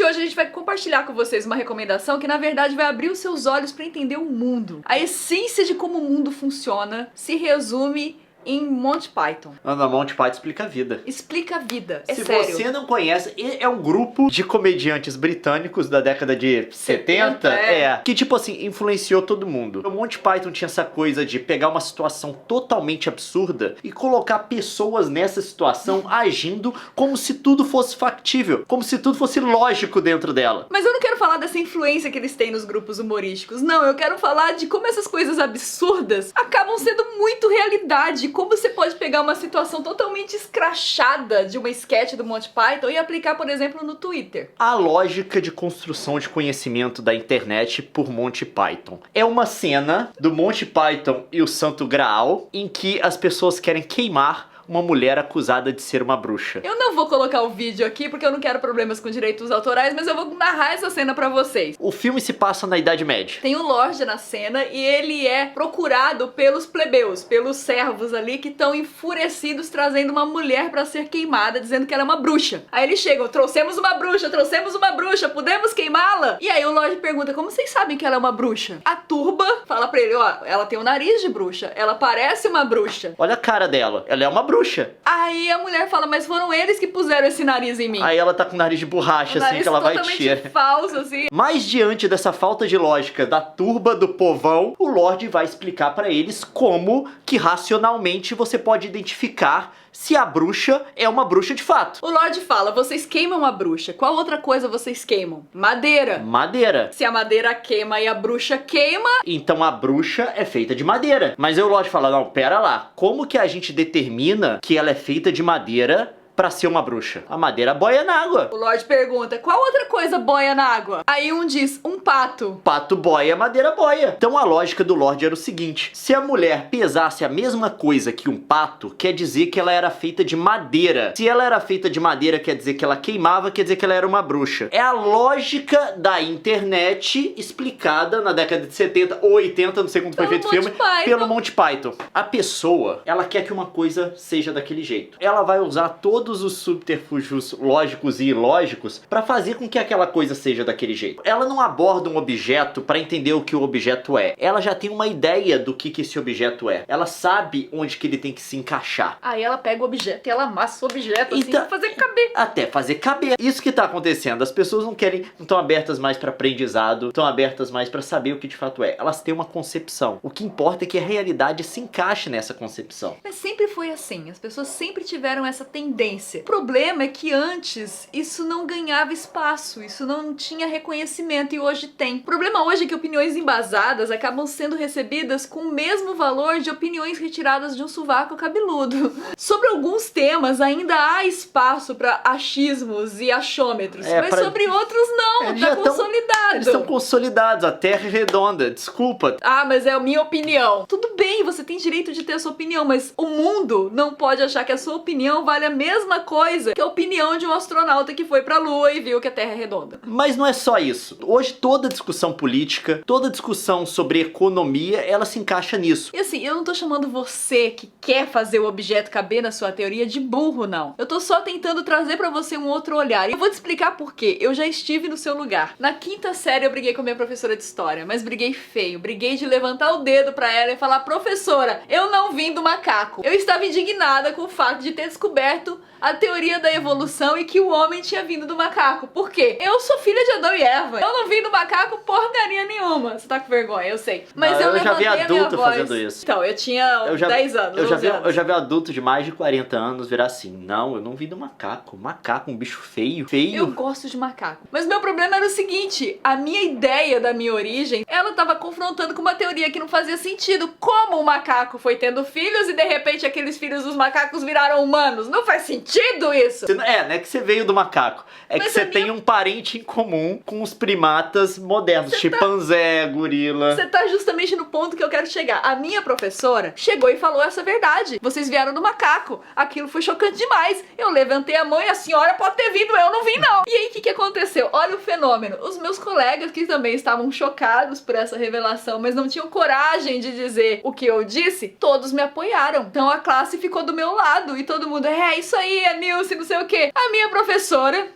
de hoje a gente vai compartilhar com vocês uma recomendação que na verdade vai abrir os seus olhos para entender o mundo. A essência de como o mundo funciona se resume em Monty Python. Monty Python explica a vida. Explica a vida, Se sério. você não conhece, é um grupo de comediantes britânicos da década de 70, que tipo assim, influenciou todo mundo. O Monty Python tinha essa coisa de pegar uma situação totalmente absurda e colocar pessoas nessa situação agindo como se tudo fosse factível, como se tudo fosse lógico dentro dela. Mas eu não quero falar dessa influência que eles têm nos grupos humorísticos, não, eu quero falar de como essas coisas absurdas acabam sendo muito realidade. Como você pode pegar uma situação totalmente escrachada de uma sketch do Monty Python e aplicar, por exemplo, no Twitter. A lógica de construção de conhecimento da internet por Monty Python. É uma cena do Monty Python e o Santo Graal em que as pessoas querem queimar uma mulher acusada de ser uma bruxa. Eu não vou colocar o vídeo aqui porque eu não quero problemas com direitos autorais, mas eu vou narrar essa cena pra vocês. O filme se passa na Idade Média. Tem um Lorde na cena e ele é procurado pelos plebeus, pelos servos ali que estão enfurecidos trazendo uma mulher pra ser queimada, dizendo que ela é uma bruxa. Aí eles chegam, trouxemos uma bruxa, podemos queimá-la? E aí o Lorde pergunta, como vocês sabem que ela é uma bruxa? A turba fala pra ele, ó, ela tem o nariz de bruxa, ela parece uma bruxa. Olha a cara dela, ela é uma bruxa. Aí a mulher fala, mas foram eles que puseram esse nariz em mim. Aí ela tá com o nariz de borracha, assim, que ela vai tirar. Falso, assim. Mas diante dessa falta de lógica da turba do povão, o Lorde vai explicar pra eles como que racionalmente você pode identificar se a bruxa é uma bruxa de fato. O Lorde fala, vocês queimam a bruxa, qual outra coisa vocês queimam? Madeira. Madeira. Se a madeira queima e a bruxa queima... Então a bruxa é feita de madeira. Mas aí o Lorde fala, não, pera lá, como que a gente determina que ela é feita de madeira pra ser uma bruxa? A madeira boia na água. O Lorde pergunta, qual outra coisa boia na água? Aí um diz, um pato. Pato boia, madeira boia. Então a lógica do Lorde era o seguinte, se a mulher pesasse a mesma coisa que um pato, quer dizer que ela era feita de madeira. Se ela era feita de madeira, quer dizer que ela queimava, quer dizer que ela era uma bruxa. É a lógica da internet explicada na década de 70 ou 80, não sei como foi feito o filme, pelo Monty Python. A pessoa, ela quer que uma coisa seja daquele jeito. Ela vai usar todos os subterfúgios lógicos e ilógicos para fazer com que aquela coisa seja daquele jeito. Ela não aborda um objeto para entender o que o objeto é. Ela já tem uma ideia do que esse objeto é. Ela sabe onde que ele tem que se encaixar. Aí ela pega o objeto e ela amassa o objeto assim, então, pra fazer caber. Até fazer caber. Isso que tá acontecendo. As pessoas não estão abertas mais para aprendizado, estão abertas mais para saber o que de fato é. Elas têm uma concepção. O que importa é que a realidade se encaixe nessa concepção. Mas sempre foi assim. As pessoas sempre tiveram essa tendência. O problema é que antes isso não ganhava espaço, isso não tinha reconhecimento e hoje tem. O problema hoje é que opiniões embasadas acabam sendo recebidas com o mesmo valor de opiniões retiradas de um sovaco cabeludo. Sobre alguns temas ainda há espaço para achismos e achômetros, mas sobre outros não, tá consolidado. Eles estão consolidados, a Terra é redonda, desculpa. Ah, mas é a minha opinião. Tudo bem, você tem direito de ter a sua opinião, mas o mundo não pode achar que a sua opinião vale a mesma coisa que a opinião de um astronauta que foi pra Lua e viu que a Terra é redonda. Mas não é só isso. Hoje toda discussão política, toda discussão sobre economia, ela se encaixa nisso. E assim, eu não tô chamando você que quer fazer o objeto caber na sua teoria de burro, não. Eu tô só tentando trazer pra você um outro olhar. E eu vou te explicar por quê. Eu já estive no seu lugar. Na quinta série eu briguei com a minha professora de história, mas briguei feio. Briguei de levantar o dedo pra ela e falar, professora, eu não vim do macaco. Eu estava indignada com o fato de ter descoberto a teoria da evolução e que o homem tinha vindo do macaco. Por quê? Eu sou filha de Adão e Eva. Eu não vim do macaco porcaria nenhuma. Você tá com vergonha, eu sei. Mas não, eu já vi levantei adulto a minha voz. fazendo isso. Então, eu tinha 10 anos, eu já vi adulto de mais de 40 anos virar assim, não, eu não vim do macaco. Macaco, um bicho feio. Eu gosto de macaco. Mas meu problema era o seguinte, a minha ideia da minha origem, ela tava confrontando com uma teoria que não fazia sentido. Como o macaco foi tendo filhos e de repente aqueles filhos dos macacos viraram humanos? Não faz sentido isso. Não é que você veio do macaco. É que você tem um parente em comum com os primatas modernos, chimpanzé, gorila. Você tá justamente no ponto que eu quero chegar. A minha professora chegou e falou essa verdade. Vocês vieram do macaco. Aquilo foi chocante demais. Eu levantei a mão e a senhora pode ter vindo, eu não vim não. E aí o que aconteceu? Olha o fenômeno. Os meus colegas que também estavam chocados por essa revelação, mas não tinham coragem de dizer o que eu disse, todos me apoiaram. Então a classe ficou do meu lado e todo mundo, é isso aí, é Nilce, não sei o quê. A minha professora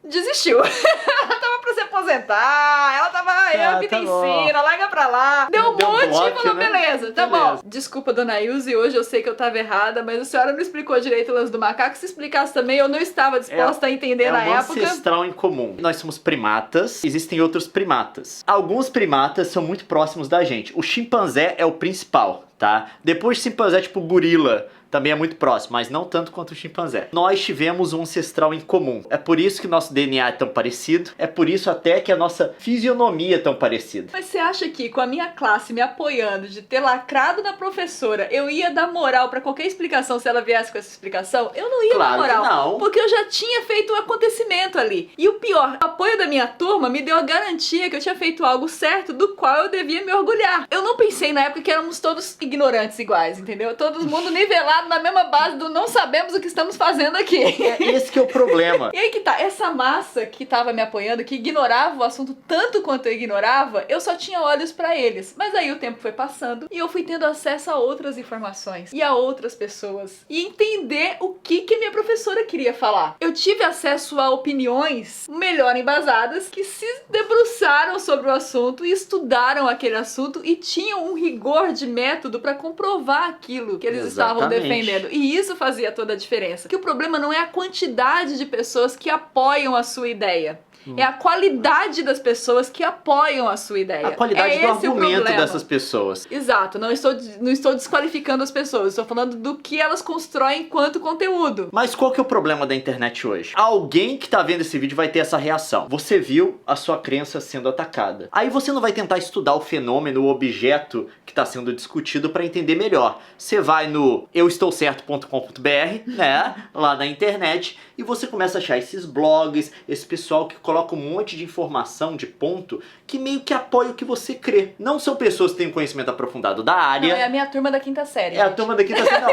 desistiu. Ela tava pra se aposentar, ela tava a vida ensina, larga pra lá. Deu um monte e falou, né? beleza, tá bom. Desculpa, dona Ilse, hoje eu sei que eu tava errada, mas a senhora não explicou direito o lance do macaco. Se explicasse também, eu não estava disposta a entender na época. É um ancestral em comum. Nós somos primatas, existem outros primatas. Alguns primatas são muito próximos da gente. O chimpanzé é o principal, tá? Depois do chimpanzé, tipo o gorila, também é muito próximo, mas não tanto quanto o chimpanzé. Nós tivemos um ancestral em comum. É por isso que nosso DNA é tão parecido. É por isso até que a nossa fisionomia é tão parecida. Mas você acha que com a minha classe me apoiando de ter lacrado na professora, eu ia dar moral pra qualquer explicação se ela viesse com essa explicação? Eu não ia dar moral. Que não. Porque eu já tinha feito o acontecimento ali. E o pior, o apoio da minha turma me deu a garantia que eu tinha feito algo certo do qual eu devia me orgulhar. Eu não pensei na época que éramos todos ignorantes iguais, entendeu? Todo mundo nivelado na mesma base do não sabemos o que estamos fazendo aqui. É esse que é o problema. E aí que tá, essa massa que tava me apoiando, que ignorava o assunto tanto quanto eu ignorava, eu só tinha olhos pra eles. Mas aí o tempo foi passando e eu fui tendo acesso a outras informações e a outras pessoas e entender o que minha professora queria falar. Eu tive acesso a opiniões melhor embasadas que se debruçaram sobre o assunto e estudaram aquele assunto e tinham um rigor de método pra comprovar aquilo que eles estavam defendendo. E isso fazia toda a diferença. Que o problema não é a quantidade de pessoas que apoiam a sua ideia. É a qualidade das pessoas que apoiam a sua ideia. A qualidade do argumento dessas pessoas. Exato, não estou desqualificando as pessoas, estou falando do que elas constroem enquanto conteúdo. Mas qual que é o problema da internet hoje? Alguém que tá vendo esse vídeo vai ter essa reação. Você viu a sua crença sendo atacada. Aí você não vai tentar estudar o fenômeno, o objeto que tá sendo discutido para entender melhor. Você vai no euestoucerto.com.br, né, lá na internet, e você começa a achar esses blogs, esse pessoal que coloca um monte de informação, de ponto, que meio que apoia o que você crê. Não são pessoas que têm conhecimento aprofundado da área. Não, é a minha turma da quinta série. É gente. A turma da quinta série, não.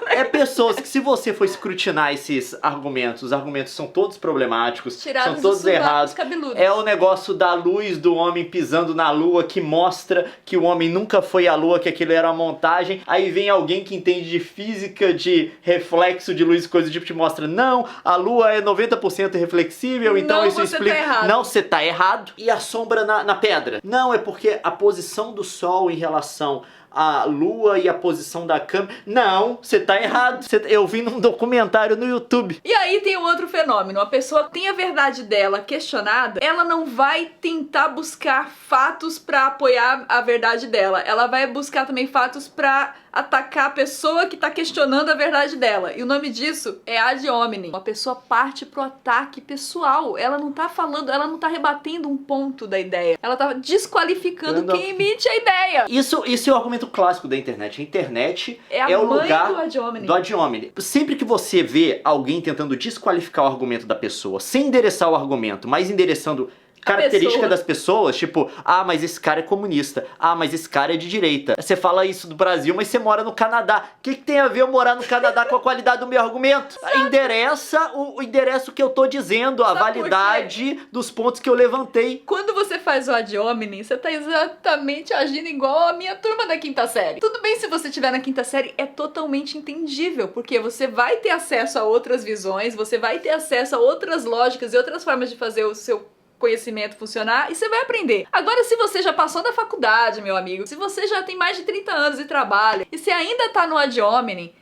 É pessoas que, se você for escrutinar esses argumentos, os argumentos são todos problemáticos, tirados são todos errados. Cabeludos. É o negócio da luz do homem pisando na lua, que mostra que o homem nunca foi à lua, que aquilo era uma montagem. Aí vem alguém que entende de física, de reflexo de luz e coisa do tipo, te mostra, não, a lua é 90% reflexível, então isso explica... Tá não, você tá errado. E a sombra na pedra? Não, é porque a posição do sol em relação a lua e a posição da câmera. Não, você tá errado. Eu vi num documentário no YouTube. E aí tem um outro fenômeno. A pessoa tem a verdade dela questionada, ela não vai tentar buscar fatos pra apoiar a verdade dela. Ela vai buscar também fatos pra atacar a pessoa que tá questionando a verdade dela. E o nome disso é ad hominem. Uma pessoa parte pro ataque pessoal. Ela não tá falando, ela não tá rebatendo um ponto da ideia. Ela tá desqualificando quem emite a ideia. Isso é o argumento clássico da internet. A internet é o lugar do ad hominem. Sempre que você vê alguém tentando desqualificar o argumento da pessoa, sem endereçar o argumento, mas endereçando característica das pessoas, tipo, ah, mas esse cara é comunista, ah, mas esse cara é de direita. Você fala isso do Brasil, mas você mora no Canadá. O que tem a ver eu morar no Canadá com a qualidade do meu argumento? Endereça o que eu tô dizendo, a validade dos pontos que eu levantei. Quando você faz o ad hominem, você tá exatamente agindo igual a minha turma da quinta série. Tudo bem se você estiver na quinta série, é totalmente entendível, porque você vai ter acesso a outras visões, você vai ter acesso a outras lógicas e outras formas de fazer o seu conhecimento funcionar e você vai aprender. Agora, se você já passou da faculdade, meu amigo, se você já tem mais de 30 anos e trabalha, e você ainda tá no ad hominem,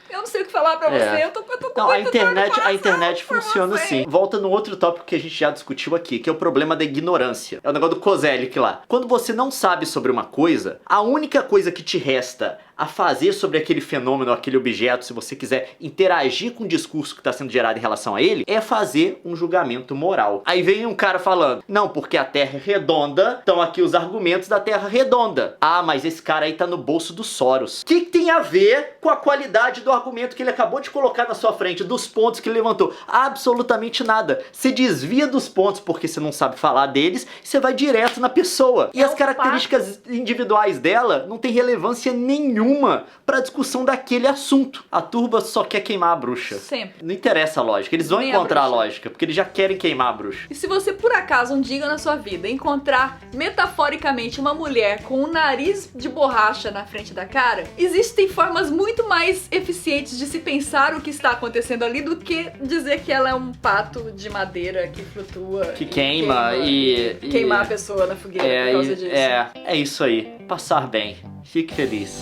eu não sei o que falar pra você, eu tô com não, a internet funciona assim. Volta no outro tópico que a gente já discutiu aqui, que é o problema da ignorância. É o negócio do Kozelik lá. Quando você não sabe sobre uma coisa, a única coisa que te resta a fazer sobre aquele fenômeno, aquele objeto, se você quiser interagir com o discurso que está sendo gerado em relação a ele, é fazer um julgamento moral. Aí vem um cara falando, não, porque a Terra é redonda, estão aqui os argumentos da Terra redonda. Ah, mas esse cara aí tá no bolso do Soros. O que tem a ver com a qualidade do argumento que ele acabou de colocar na sua frente, dos pontos que ele levantou? Absolutamente nada. Você desvia dos pontos porque você não sabe falar deles, você vai direto na pessoa. E as características individuais dela não tem relevância nenhuma nenhuma pra discussão daquele assunto. A turba só quer queimar a bruxa. Sempre. Não interessa a lógica, eles vão Nem encontrar a a bruxa. lógica, porque eles já querem queimar a bruxa. E se você por acaso um dia na sua vida encontrar metaforicamente uma mulher com um nariz de borracha na frente da cara, existem formas muito mais eficientes de se pensar o que está acontecendo ali do que dizer que ela é um pato de madeira que flutua, Que queima e queimar a pessoa na fogueira por causa disso. É isso aí. Passar bem. Fique feliz.